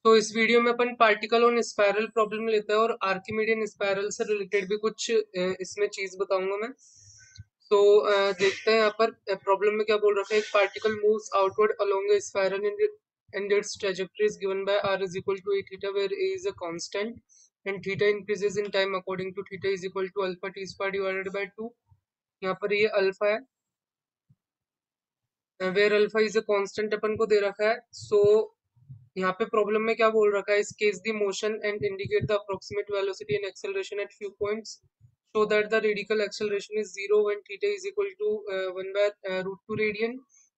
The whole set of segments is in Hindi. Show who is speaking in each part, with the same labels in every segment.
Speaker 1: तो इस वीडियो में अपन पार्टिकल ऑन स्पाइरल प्रॉब्लम लेते हैं और आर्किमिडियन स्पाइरल से रिलेटेड भी कुछ इसमें चीज बताऊंगा मैं। तो देखते हैं यहाँ पर प्रॉब्लम में क्या बोल रखा है। एक particle moves outward along A spiral and its trajectory is given by r is equal to a theta where a is a constant and theta increases in time according to theta is equal to alpha t square divided by 2। यहाँ पर ये अल्फा है, where alpha is a constant अपन को दे रखा है। सो यहाँ पे प्रॉब्लम में क्या बोल रखा है, sketch the motion and indicate the approximate velocity and acceleration at few points so that the radical acceleration is zero when theta is equal to 1 by root 2 radian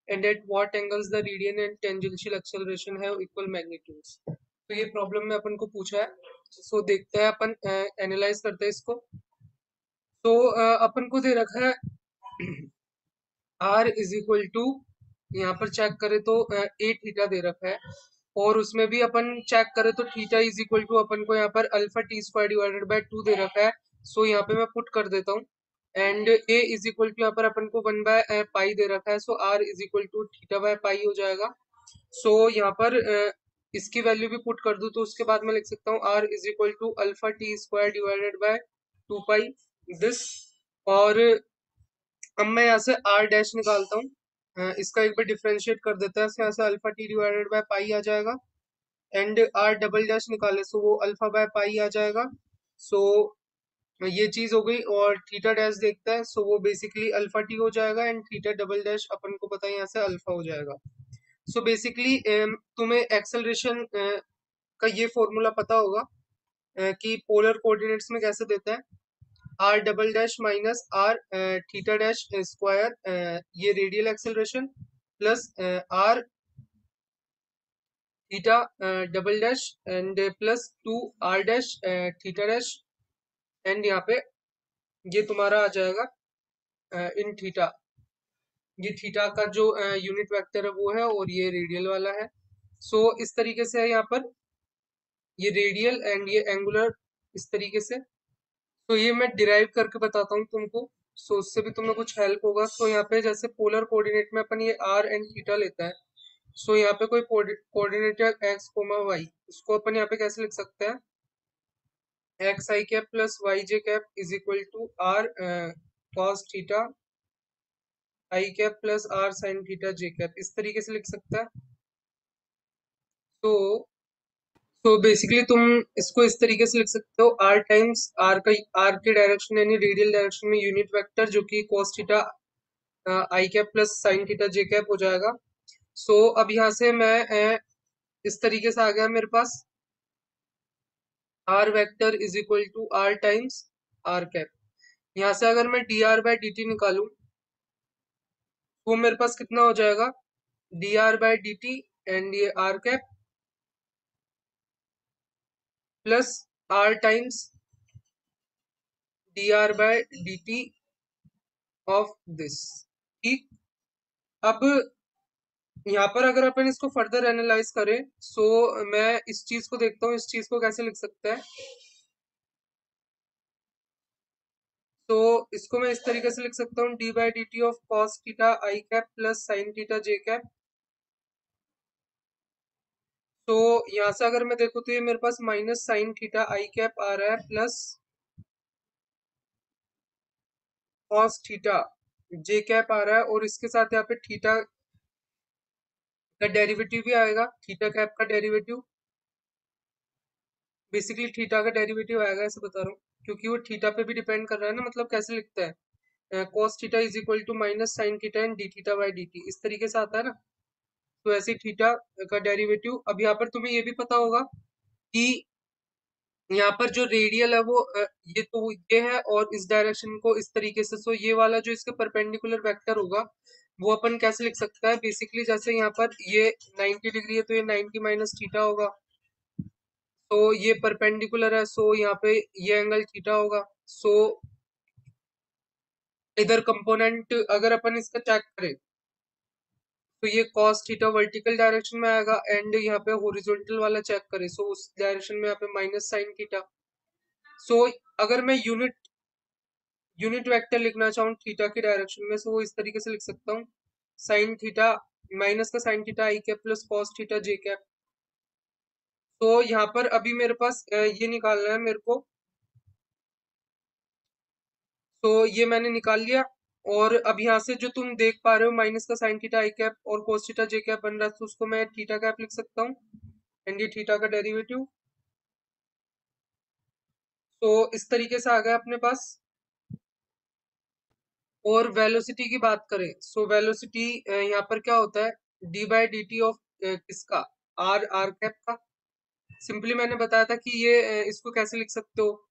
Speaker 1: and at what angles the radian and tangential acceleration have equal magnitudes। तो ये प्रॉब्लम में अपन को पूछा है। सो देखते हैं अपन एनालाइज करते हैं इसको। तो अपन को दे रखा है r इज इक्वल टू, यहाँ पर चेक करें तो ए थीटा दे रखा है और उसमें भी अपन चेक करें तो थीटा इज इक्वल टू अपन को यहाँ पर alpha T square divided by 2 दे रखा है। सो यहाँ पे मैं पुट कर देता हूँ and A is equal to यहाँ पर अपन को 1 बाय पाई दे रखा है। So R is equal to theta by pi हो जाएगा। सो यहाँ पर इसकी वैल्यू भी पुट कर दूं तो उसके बाद मैं लिख सकता हूँ R is equal to alpha T square divided by 2 pi this. और अब मैं यहाँ से आर डैश निकालता हूँ, इसका एक बार डिफरेंशिएट कर देता है। तो यहाँ से alpha T divided by pi आ जाएगा एंड आर डबल डैश निकाले सो वो अल्फा बाय पाई आ जाएगा। सो ये चीज हो गई और थीटा डैश देखता है सो वो बेसिकली अल्फा टी हो जाएगा एंड थीटा डबल डैश अपन को पता है यहाँ से अल्फा हो जाएगा। सो बेसिकली तुम्हें एक्सेलरेशन का ये फॉर्मूला पता होगा कि पोलर कोऑर्डिनेट्स में कैसे देता है, R double dash minus R theta dash square ये radial acceleration plus R theta double dash and plus 2 R dash theta dash and यहाँ पे ये तुम्हारा आ जाएगा इन थीटा। ये थीटा का जो यूनिट वेक्टर है वो है और ये रेडियल वाला है। सो इस तरीके से है यहाँ पर ये रेडियल एंड ये एंगुलर इस तरीके से। तो ये मैं डिराइव करके बताता हूँ तुमको, सो उससे भी तुम्हें कुछ हेल्प होगा। सो यहाँ पे जैसे पोलर कोऑर्डिनेट में अपन ये आर एंड थीटा लेता है। सो यहाँ पे कोई कोऑर्डिनेट है एक्स कोमा वाई, उसको अपन यहाँ पे कैसे लिख सकते हैं, X I cap plus Y J cap is equal to R cos theta I cap plus R sine theta J cap, इस तरीके से लिख सकता है। तो बेसिकली तुम इसको इस तरीके से लिख सकते हो, आर टाइम्स आर का आर के डायरेक्शन यानी रेडियल डायरेक्शन में यूनिट वेक्टर जो कि cos theta I cap plus sine theta J cap हो जाएगा। सो अब यहाँ से मैं इस तरीके से आ गया मेरे पास R vector is equal to R times R cap. यहाँ से अगर मैं D R by D T निकालूं तो मेरे पास कितना हो जाएगा, D R by D T and ये R cap plus R times D R by D T of this. ठीक, अब यहाँ पर अगर अपन इसको फर्दर एनालाइज करें सो मैं इस चीज को देखता हूँ, इस चीज को कैसे लिख सकते हैं। तो इसको मैं इस तरीके से लिख सकता हूँ D by D T of cos theta I cap plus sine theta J cap. तो यहाँ से अगर मैं देखूँ तो ये मेरे पास minus sine theta I cap आ रहा है plus cos theta J cap आ रहा है और इसके साथ यहाँ पे थीटा का डेरिवेटिव भी आएगा, थीटा कैप का डेरिवेटिव, बेसिकली थीटा का डेरिवेटिव आएगा ऐसे बता रहा हूँ क्योंकि वो थीटा पे भी डिपेंड कर रहा है ना। मतलब कैसे लिखता है, cos theta is equal to minus sine theta and D theta by D T, इस तरीके से आता है ना। तो ऐसे थीटा का डेरिवेटिव। अब यहाँ पर तुम्हें ये भी पता होगा कि यहाँ पर जो रेडियल है वो ये तो ये है और इस डायरेक्शन को इस तरीके से। सो ये वाला जो इसका परपेंडिकुलर वेक्टर होगा वो अपन कैसे लिख सकता है, बेसिकली जैसे यहाँ पर ये 90 डिग्री है तो ये 90 माइनस थीटा होगा। तो ये परपेंडिकुलर है सो यहाँ पे ये एंगल थीटा होगा। सो इधर कंपोनेंट अगर अपन इसका चेक करें तो ये cos थीटा वर्टिकल डायरेक्शन में आएगा एंड यहाँ पे हॉरिजॉन्टल वाला चेक करें सो उस डायरेक्शन में यहाँ पे माइनस साइन थीटा। सो अगर मैं यूनिट वेक्टर लिखना चाहूँ थीटा की डायरेक्शन में सो इस तरीके से लिख सकता हूँ, साइन थीटा माइनस का sine theta I cap plus cos theta J cap. तो यहाँ पर अभी मेरे पास ये निकालना है मेरे को। तो ये मैंने निकाल लिया। और अब यहाँ से जो तुम देख पा रहे हो माइनस का साइन थीटा आई कैप और कोस थीटा जे कैप बन रहा है, तो उसको मैं थीटा कैप लिख सकता हूँ। एंड ये थीटा का डेरिवेटिव। तो इस तरीके से आ गया अपने पास। और वेलोसिटी की बात करें, सो वेलोसिटी यहाँ पर क्या होता है, D by D T of किसका, आर आर कैप का। सिंपली मैंने बताया था कि ये इसको कैसे लिख सकते हो,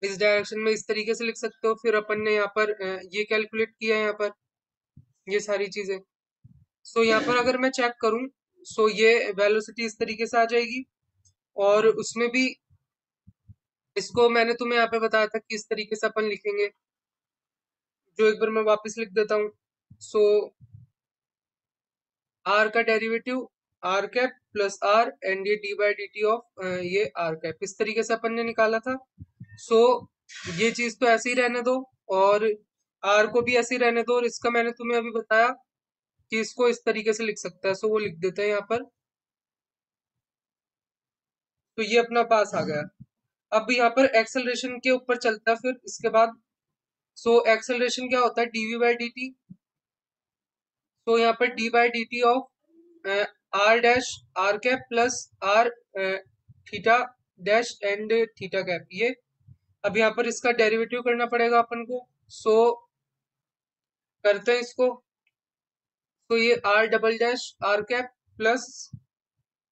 Speaker 1: इस डायरेक्शन में इस तरीके से लिख सकते हो। फिर अपन ने यहाँ पर ये कैलकुलेट किया है यहाँ पर, ये सारी चीजें। सो यहाँ पर अगर मैं चेक करूं, सो ये वेलोसिटी इस तरीके से आ जाएगी। और उसमें भी इसको मैंने तुम्हें यहाँ पे बताया था कि इस तरीके से अपन लिखेंगे, जो एक बार मैं वापस लिख देता हूँ। सो आर का derivative R cap plus R and ये D by D T of ये आर कैप, इस तरीके से अपन ने निकाला था। सो ये चीज तो ऐसे ही रहने दो, और आर को भी ऐसे ही रहने दो। और इसका मैंने तुम्हें अभी बताया कि इसको इस तरीके से लिख सकता है, सो वो लिख देते हैं यहाँ पर। तो ये अपना पास आ गया। अब यहाँ पर एक्सेलरेशन के ऊपर चलता है फिर इसके बाद। सो एक्सेलरेशन क्या होता है, डीवी बाई डी टी। तो यहाँ पर D by D T of R dash R cap plus R theta dash and theta cap ये। अब यहाँ पर इसका डेरिवेटिव करना पड़ेगा अपन को। सो करते हैं इसको। तो ये R double dash R cap plus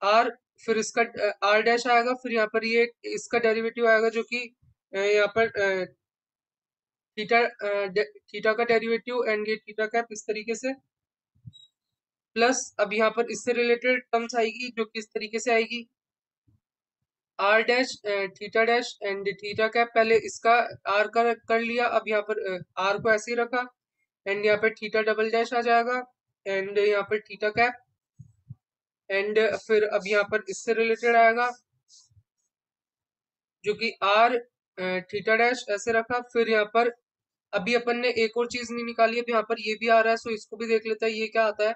Speaker 1: R, फिर इसका आर डैश आएगा, फिर यहाँ पर ये इसका डेरिवेटिव आएगा जो कि यहाँ पर थीटा थीटा का डेरिवेटिव एंड ये थीटा कैप इस तरीके से। प्लस अब यहाँ पर इससे रिलेटेड टर्म्स आएगी जो कि इस तरीके से आएगी, R dash theta dash and theta cap. पहले इसका आर का कर लिया, अब यहाँ पर आर को ऐसे ही रखा। एंड यहाँ पर थीटा डबल डैश आ जाएगा एंड यहाँ पर थीटा कैप। एंड फिर अब यहाँ पर इससे रिलेटेड आएगा जो कि आर थीटा डैश ऐसे रखा। फिर यहाँ पर अभी अपन ने एक और चीज नहीं निकाली, अब यहाँ पर ये भी आ रहा है, सो इसको भी देख लेते हैं ये क्या आता है।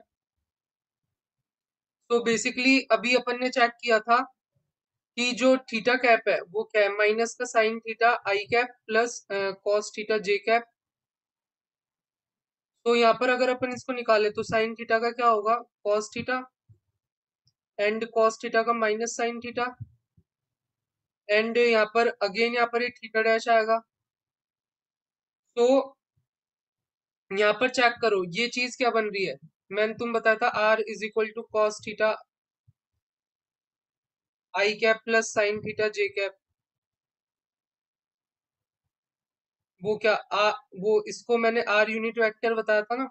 Speaker 1: तो बेसिकली अभी अपन ने चेक किया था कि जो थीटा कैप है वो क्या है, माइनस का sine theta I cap plus cos theta J cap. तो यहाँ पर अगर अपन इसको निकाले तो साइन थीटा का क्या होगा, cos theta and cos theta का माइनस साइन थीटा। एंड यहाँ पर अगेन यहाँ पर एक थीटा डैश आएगा। तो यहाँ पर चेक करो ये चीज क्या बन रही है, मैंने तुम बताया था R is equal to cos theta I cap plus sine theta J cap. वो क्या वो इसको मैंने आर यूनिट वेक्टर बताया था ना,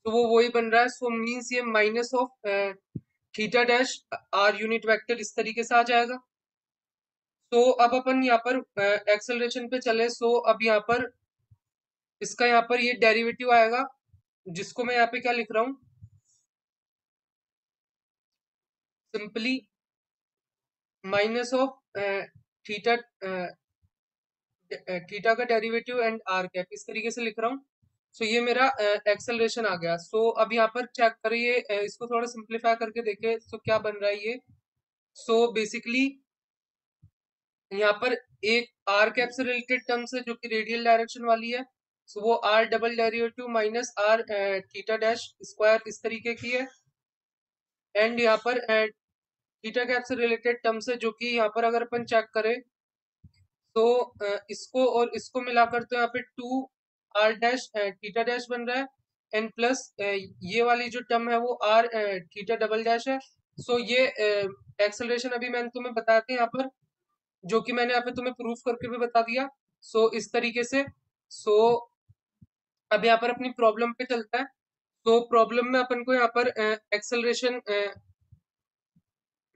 Speaker 1: तो वो वही बन रहा है। सो मीन्स ये minus of theta dash R unit vector इस तरीके से आ जाएगा। तो अब अपन यहाँ पर एक्सेलरेशन पे चले। सो अब यहाँ पर इसका यहाँ पर ये डेरिवेटिव आएगा, जिसको मैं यहाँ पे क्या लिख रहा हूँ, simply minus of theta theta का डेरिवेटिव एंड आर कैप इस तरीके से लिख रहा हूँ। सो ये मेरा एक्सेलरेशन आ गया। सो अब यहाँ पर चेक करिए, इसको थोड़ा सिंप्लीफाई करके देखे सो क्या बन रहा है ये। सो बेसिकली यहाँ पर एक आर कैप से रिलेटेड टर्म्स है जो कि रेडियल डायरेक्शन वाली है। सो वो R double derivative minus R theta dash square इस तरीके की है। एंड यहाँ पर थीटा कैप से रिलेटेड टर्म्स है जो कि यहाँ पर अगर अपन चेक करें तो इसको और इसको मिलाकर तो यहाँ पे two R dash theta dash बन रहा है। एंड प्लस ये वाली जो टर्म है वो आर थीटा डबल डैश है। सो ये एक्सेलरेशन अभी मैंने तुम्हें बताया था यहाँ पर, जो कि मैंने यहाँ पे तुम्हें प्रूफ करके भी बता दिया। सो इस तरीके से। सो अब यहाँ पर अपनी प्रॉब्लम पे चलता है। तो प्रॉब्लम में अपन को यहाँ पर एक्सेलरेशन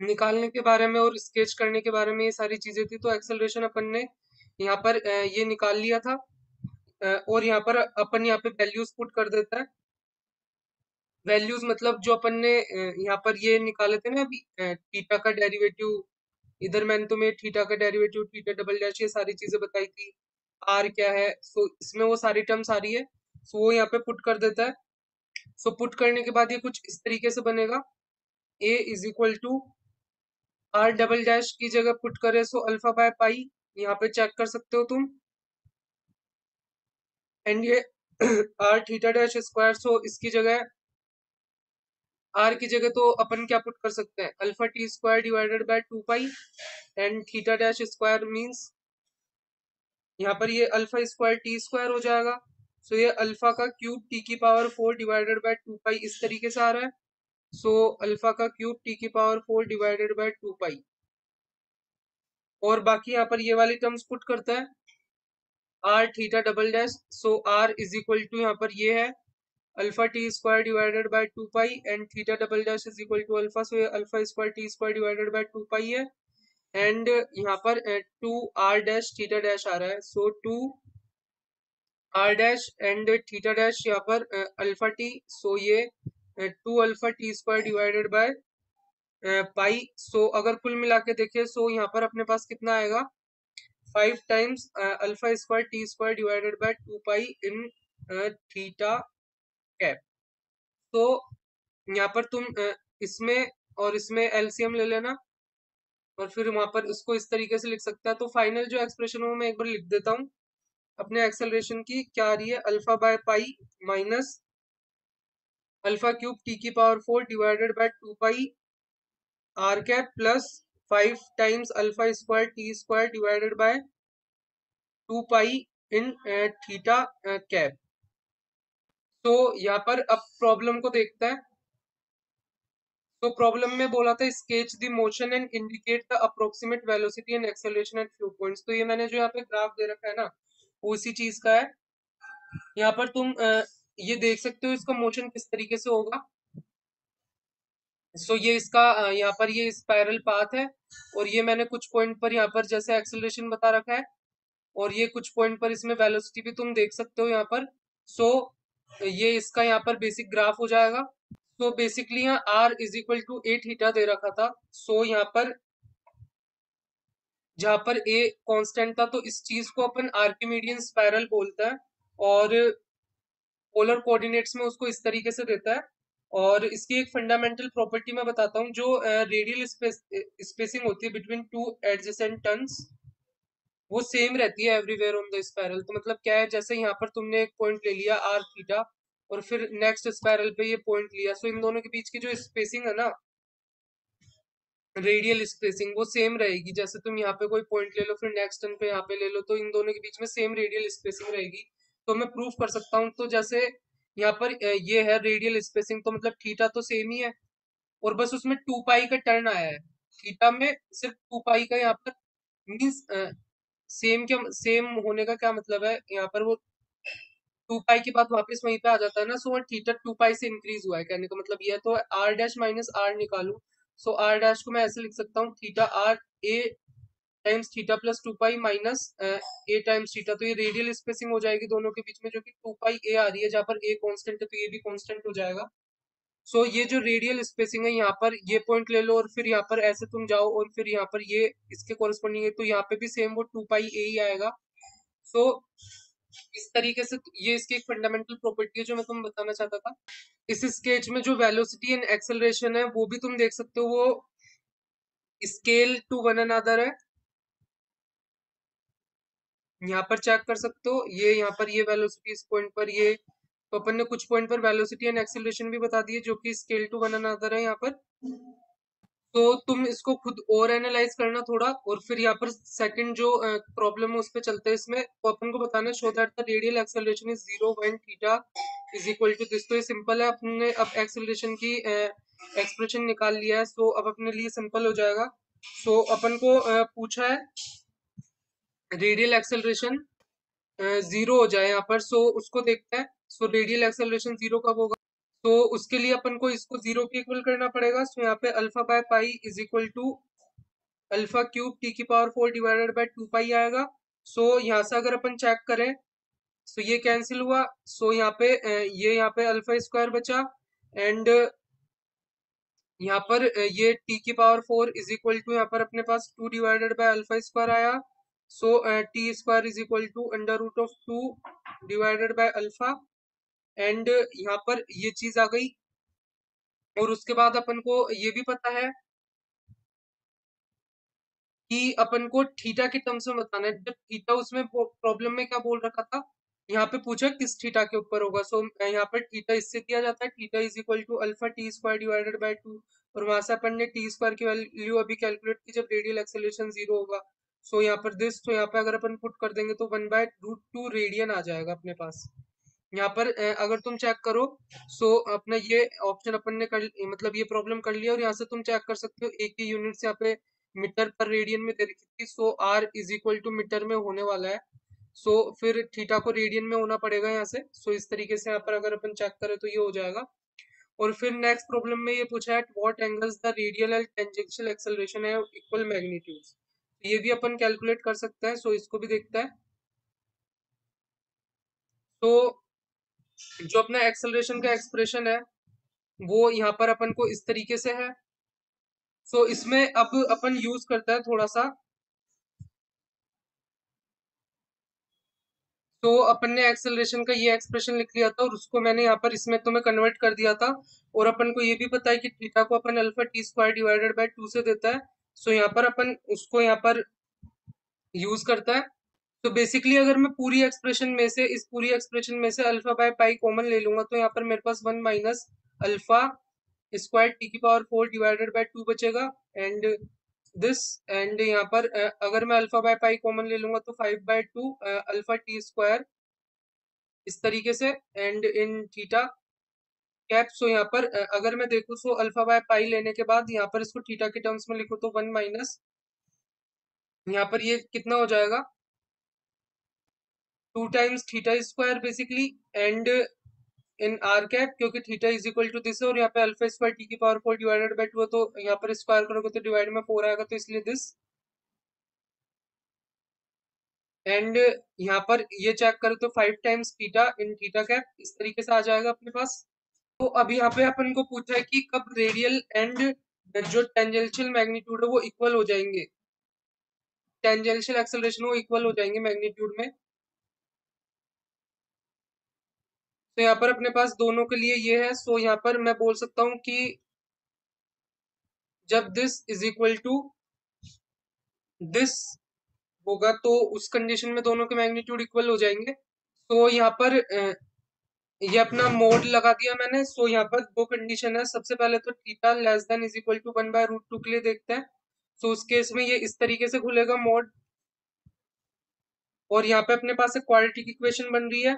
Speaker 1: निकालने के बारे में और स्केच करने के बारे में ये सारी चीजें थी। तो एक्सेलरेशन अपन ने यहाँ पर ये निकाल लिया था। और यहाँ पर अपन यहाँ पे वैल्यूज पुट कर देता है। वैल्यूज मतलब जो अपन ने यहाँ पर ये निकाले थे ना अभी, थीटा का डेरिवेटिव, इधर मैंने तुम्हें थीटा का डेरिवेटिव थीटा डबल डैश ये सारी चीजें बताई थी, आर क्या है। सो इसमें वो सारी टर्म्स आ रही है। सो वो यहाँ पे पुट कर देता है। सो पुट करने के बाद ये कुछ इस तरीके से बनेगा। A is equal to R double dash की जगह पुट करें सो अल्फा बाय पाई, यहाँ पे चेक कर सकते हो तुम। एंड ये आर थीटा डैश स्क्वायर, सो इसकी जगह आर की जगह तो अपन क्या पुट कर सकते हैं, alpha T square divided by 2 pi and theta dash square means यहाँ पर ये अल्फा स्क्वायर टी स्क्वायर हो जाएगा। सो ये अल्फा का क्यूब टी की पावर 4 डिवाइडेड बाय 2 पाई इस तरीके से आ रहा है। सो अल्फा का क्यूब टी की पावर 4 डिवाइडेड बाय 2 पाई, और बाकी यहाँ पर ये वाली टर्म्स पुट करता है R theta double dash, so R is equal to यहाँ पर ये है alpha T square divided by 2 pi and theta double dash is equal to alpha, so ये alpha square T square divided by 2 pi है। एंड यहाँ पर 2 आर डैश थीटा डैश आ रहा है, so 2 R dash and theta dash यहाँ पर अल्फा टी, सो ये 2 alpha T square divided by pi. So अगर कुल मिला के देखें सो यहाँ पर अपने पास कितना आएगा, 5 times alpha square T square divided by 2 pi in theta cap. तो यहाँ पर तुम इसमें और इसमें एलसीएम ले लेना और फिर वहां पर इसको इस तरीके से लिख सकता है। तो फाइनल जो एक्सप्रेशन हो मैं एक बार लिख देता हूँ अपने एक्सेलरेशन की, क्या आ रही है, alpha by pi minus alpha cube T की power 4 divided by 2 pi R cap plus 5 times alpha square T square divided by 2 pi in theta cap. तो यहाँ पर अब प्रॉब्लम को देखते हैं। तो प्रॉब्लम में बोला था sketch the motion and indicate the approximate velocity and acceleration at few points. तो ये मैंने जो यहाँ पे ग्राफ दे रखा है ना वो उसी चीज का है। यहाँ पर तुम ये देख सकते हो इसका मोशन किस तरीके से होगा। सो ये इसका यहाँ पर ये स्पाइरल पाथ है और ये मैंने कुछ पॉइंट पर यहाँ पर जैसे एक्सेलरेशन बता रखा है और ये कुछ पॉइंट पर इसमें वेलोसिटी भी तुम देख सकते हो यहाँ पर। सो ये इसका यहाँ पर बेसिक ग्राफ हो जाएगा। तो बेसिकली यहाँ R is equal to A theta दे रखा था। सो यहाँ पर जहां पर ए कांस्टेंट था तो इस चीज को अपन आर्किमीडियन स्पाइरल बोलते हैं और पोलर कोऑर्डिनेट्स में उसको इस तरीके से देता है। और इसकी एक फंडामेंटल प्रॉपर्टी मैं बताता हूँ, जो रेडियल स्पेसिंग होती है बिटवीन टू एडजेसेंट टर्न्स वो सेम रहती है एवरीवेयर ऑन द स्पाइरल। तो मतलब क्या है, जैसे यहाँ पर तुमने एक पॉइंट ले लिया आर थीटा और फिर नेक्स्ट स्पाइरल पे ये पॉइंट लिया, सो इन दोनों के बीच की जो स्पेसिंग है ना रेडियल स्पेसिंग वो सेम रहेगी। जैसे तुम यहाँ पे कोई पॉइंट ले लो फिर नेक्स्ट टर्न पे यहाँ पे ले लो तो इन दोनों के बीच में सेम रेडियल स्पेसिंग रहेगी। तो मैं प्रूफ कर सकता हूँ। तो जैसे यहाँ पर ये है रेडियल स्पेसिंग, तो मतलब थीटा तो सेम ही है और बस उसमें 2 पाई का टर्न आया है। थीटा में सिर्फ 2 पाई का यहाँ पर मीन्स सेम, क्या सेम होने का क्या मतलब है, यहाँ पर वो 2 पाई के बाद वापस वहीं पे आ जाता है ना। सो थीटा 2 पाई से इंक्रीज हुआ है, कहने का मतलब ये है। तो आर डैश माइनस आर निकालू, सो आर डैश को मैं ऐसे लिख सकता हूँ theta R A times theta plus 2 pi minus A times theta. तो ये रेडियल स्पेसिंग हो जाएगी दोनों के बीच में, जो कि 2 पाई ए आ रही है, जहां पर ए कांस्टेंट है तो ये भी कांस्टेंट हो जाएगा। सो ये जो रेडियल स्पेसिंग है यहाँ पर ये पॉइंट ले लो और फिर यहाँ पर ऐसे तुम जाओ और फिर यहाँ पर ये इसके कोरस्पॉन्डिंग है तो यहाँ पे भी सेम वो 2 पाई ए ही आएगा। सो इस तरीके से ये इसकी एक फंडामेंटल प्रॉपर्टी है जो मैं तुम्हें बताना चाहता था। इस स्केच में जो वेलोसिटी एंड एक्सेलरेशन है वो भी तुम देख सकते हो, वो स्केल टू वन अनदर है। यहाँ पर चेक कर सकते हो, ये यहाँ पर ये वेलोसिटी इस पॉइंट पर ये, तो अपन ने कुछ पॉइंट पर वेलोसिटी एंड एक्सेलरेशन भी बता दिए जो कि स्केल टू वन अनदर है यहाँ पर। तो तुम इसको खुद और एनालाइज करना थोड़ा और फिर यहाँ पर सेकंड जो प्रॉब्लम है उस पर चलते हैं। इसमें तो अपन को बताना है show that the radial acceleration is 0 when theta is equal to this. तो ये सिंपल है, अपने अब एक्सेलरेशन की एक्सप्रेशन निकाल लिया है, सो अब अपने लिए सिंपल हो जाएगा। सो अपन को पूछा है रेडियल एक्सेलरेशन 0 हो जाए यहाँ पर, सो उसको देखते हैं। सो रेडियल एक्सेलरेशन 0 कब होगा, तो उसके लिए अपन को इसको 0 के इक्वल करना पड़ेगा। सो यहाँ पे alpha by pi is equal to alpha cube T की पावर 4 डिवाइडेड बाय 2 पाई आएगा। सो यहाँ से अगर अपन चेक करें तो ये कैंसिल हुआ। सो यहाँ पे ये यहाँ पे अल्फा स्क्वायर बचा एंड यहाँ पर ये टी की पावर 4 इज इक्वल टू यहाँ पर अपने पास 2 डिवाइडेड बाय अल्फा स्क्वायर आया। So T square is equal to under root of 2 divided by alpha and यहाँ पर ये चीज आ गई और उसके बाद अपन को ये भी पता है कि अपन को थीटा के टर्म्स में बताना है। जब थीटा उसमें प्रॉब्लम में क्या बोल रखा था, यहाँ पे पूछा किस थीटा के ऊपर होगा। सो यहाँ पर थीटा इससे दिया जाता है, theta is equal to alpha T square divided by 2। और वहां से अपन ने टी स्क्वायर की वैल्यू अभी कैलकुलेट की जब रेडियल एक्सेलरेशन 0 होगा। सो यहाँ पर दिस, तो यहाँ पे अगर अपन पुट कर देंगे तो 1/√2 रेडियन आ जाएगा अपने पास। यहाँ पर अगर तुम चेक करो, सो अपना ये ऑप्शन अपन ने कर, मतलब ये प्रॉब्लम कर लिया। और यहाँ से तुम चेक कर सकते हो एक ही यूनिट्स यहाँ पे मीटर पर रेडियन में दे रखी थी। So R is equal to meter में होने वाला है। सो फिर थीटा को रेडियन में होना पड़ेगा यहाँ से। सो इस तरीके से यहाँ पर अगर अपन चेक करें तो ये हो जाएगा। और फिर नेक्स्ट प्रॉब्लम में ये पूछा है what angles the radial and tangential acceleration है इक्वल मैग्नीट्यूड्स। ये भी अपन कैलकुलेट कर सकते हैं। सो इसको भी देखते हैं। तो जो अपना एक्सेलरेशन का एक्सप्रेशन है वो यहाँ पर अपन को इस तरीके से है। सो इसमें अब अपन यूज करता है थोड़ा सा। तो अपन ने एक्सेलरेशन का ये एक्सप्रेशन लिख लिया था और उसको मैंने यहाँ पर इसमें तो मैं कन्वर्ट कर दिया था। और अपन को ये भी पता है कि थीटा को अपन alpha T square divided by 2 से देता है। सो यहाँ पर अपन उसको यहाँ पर यूज करता है। तो बेसिकली अगर मैं पूरी एक्सप्रेशन में से, इस पूरी एक्सप्रेशन में से अल्फा बाय पाई कॉमन ले लूंगा तो यहाँ पर मेरे पास 1 माइनस अल्फा स्क्वायर टी की पावर 4 डिवाइडेड बाय 2 बचेगा। एंड दिस, एंड यहाँ पर अगर मैं अल्फा बाय पाई कॉमन ले लूंगा तो 5/2 अल्फा टी स्क्वायर इस तरीके से। एंड इन थीटा कैप, सो यहाँ पर अगर मैं देखूँ सो अल्फा बाय पाई लेने के बाद यहाँ पर इसको थीटा के टर्म्स में लिखूँ तो 1 माइनस, यहाँ पर ये कितना हो जाएगा 2 times theta square basically. And in R cap, क्योंकि theta is equal to this है और यहाँ पे अल्फा स्क्वायर टी की पावर 4 डिवाइडेड बाय 2 है। तो यहाँ पर स्क्वायर करोगे तो डिवाइड में 4 आएगा, तो इसलिए दिस। एंड यहाँ पर ये चेक करो तो 5 times theta in theta cap इस तरीके से आ जाएगा अपने पास। तो अब यहाँ पे अपन को पूछा है कि कब रेडियल एंड जो टेंजेंशियल मैग्नीट्यूड है वो इक्वल हो जाएंगे, टेंजेंशियल एक्सेलरेशन वो इक्वल हो जाएंगे मैग्नीट्यूड में। तो यहाँ पर अपने पास दोनों के लिए ये है। सो यहाँ पर मैं बोल सकता हूँ कि जब this is equal to this होगा तो उस कंडीशन में दोनों के मैग्नीट्यूड इक्वल हो जाएंगे। तो यहाँ पर ये अपना मोड लगा दिया मैंने। सो यहाँ पर दो कंडीशन है। सबसे पहले तो theta less than is equal to 1/√2 के लिए देखते हैं। सो उस केस में ये इस तरीके से खुलेगा मोड। और यहाँ पे अपने पास एक क्वाड्रेटिक इक्वेशन बन रही है।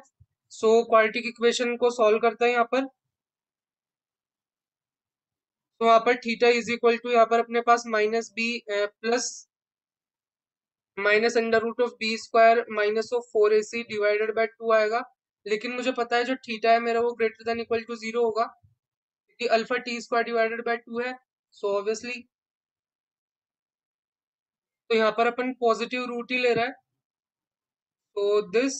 Speaker 1: सो क्वाड्रेटिक इक्वेशन को सॉल्व करते हैं यहाँ पर। तो यहाँ पर थीटा इज इक्वल टू, यहाँ पर अपने पास minus B plus minus under root of B square minus of 4ac divided by 2 आएगा। लेकिन मुझे पता है जो थीटा है मेरा वो ग्रेटर देन इक्वल टू 0 होगा, क्योंकि alpha T square divided by 2 है। सो ऑब्वियसली तो यहाँ पर अपन पॉजिटिव रूट ही ले रहा है। तो दिस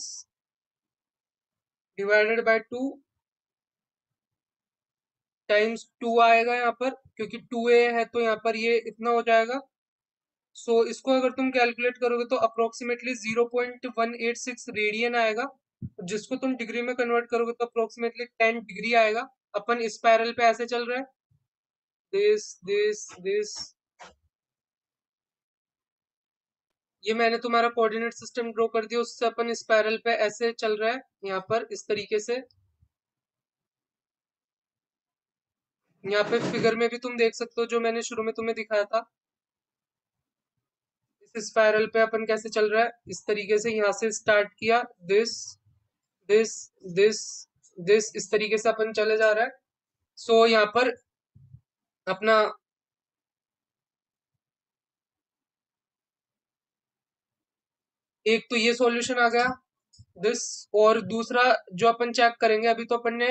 Speaker 1: डिवाइडेड बाय 2 टाइम्स 2 आएगा यहाँ पर, क्योंकि 2a है तो यहाँ पर ये इतना हो जाएगा। सो इसको अगर तुम कैलकुलेट करोगे तो अप्रोक्सीमेटली 0.186 रेडियन आएगा। जिसको तुम डिग्री में कन्वर्ट करोगे तो अप्रोक्सीमेटली 10 डिग्री आएगा। अपन इस पैरल पे ऐसे चल रहे हैं, दिस। ये मैंने तुम्हारा कोऑर्डिनेट सिस्टम ड्रॉ कर दिया, उससे अपन इस पैरल पे ऐसे चल रहा है यहाँ पर इस तरीके से। यहाँ पे फिगर में भी तुम देख सकते हो जो मैंने शुरू में तुम्हें दिखाया था। इस स्पाइरल पे अपन कैसे चल रहा है इस तरीके से, यहाँ से स्टार्ट किया दिस दिस दिस दिस, इस तरीके से अपन चले जा रहा है। सो यहाँ पर अपना एक तो ये सॉल्यूशन आ गया दिस। और दूसरा जो अपन चेक करेंगे, अभी तो अपन ने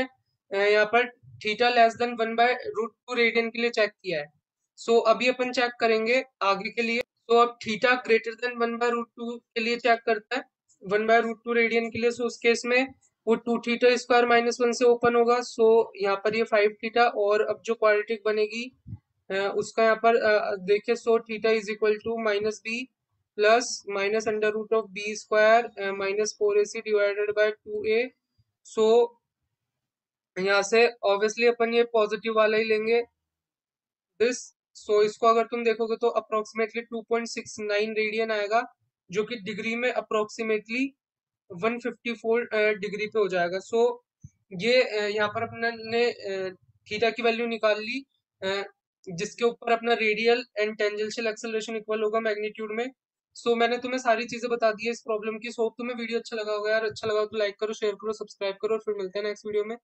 Speaker 1: यहाँ पर थीटा लेस देन 1/√2 रेडियन के लिए चेक किया है। सो अभी अपन चेक करेंगे आगे के लिए। तो अब थीटा ग्रेटर देन 1/√2 के लिए चेक करता है, 1/√2 रेडियन के लिए। सो उस केस में वो 2 थीटा स्क्वायर -1 से ओपन होगा। सो यहाँ पर ये 5 थीटा, और अब जो क्वाड्रेटिक बनेगी उसका यहाँ पर देखिए। So theta is equal to minus B plus minus under root of B square -4ac divided by 2a। So यहाँ से ऑब्वियसली अपन ये पॉजिटिव वाला ही लेंगे दिस। सो इसको अगर तुम देखोगे तो अप्रोक्सीमेटली 2.69 रेडियन आएगा, जो कि डिग्री में अप्रोक्सीमेटली 154 डिग्री पे हो जाएगा। सो ये यहाँ पर अपने ने थीटा की वैल्यू निकाल ली, जिसके ऊपर अपना radial and tangential acceleration equal होगा मैग्नीट्यूड में। सो मैंने तुम्हें सारी चीजें बता दी है इस प्रॉब्लम की। सो तुम्हें वीडियो अच्छा लगा होगा यार, अच्छा लगा तो लाइक करो, शेयर करो, सब्सक्राइब करो, और फिर मिलते हैं नेक्स्ट वीडियो में।